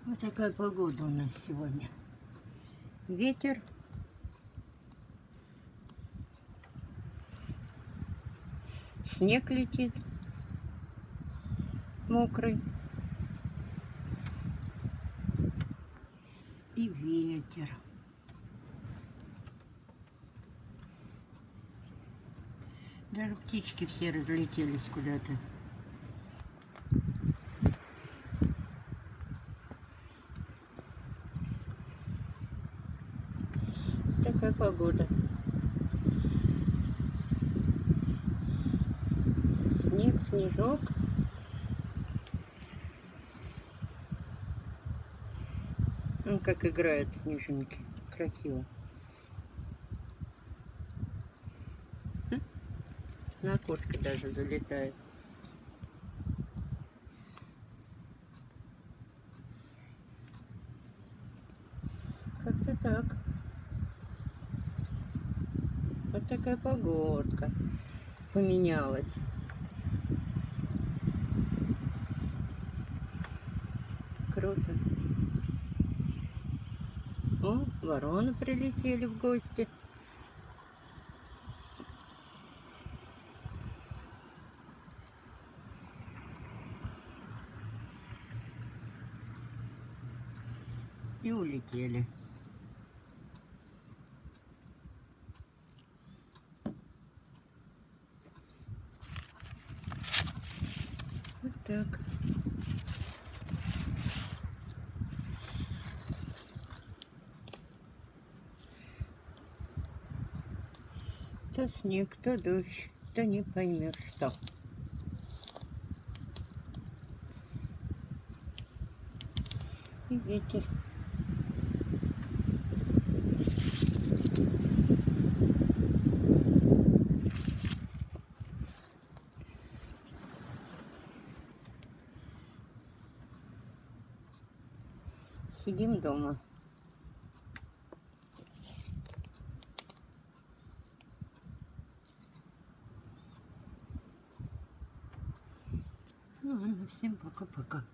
Вот такая погода у нас сегодня. Ветер. Снег летит. Мокрый. И ветер. Даже птички все разлетелись куда-то. Такая погода. Снег, снежок. Ну, как играют снежинки. Красиво. На окошко даже залетает. Как-то так. Вот такая погодка поменялась. Круто. О, вороны прилетели в гости. И улетели. Вот так. То снег, то дождь, то не поймешь что. И ветер. Сидим дома. Ну ладно, всем пока-пока.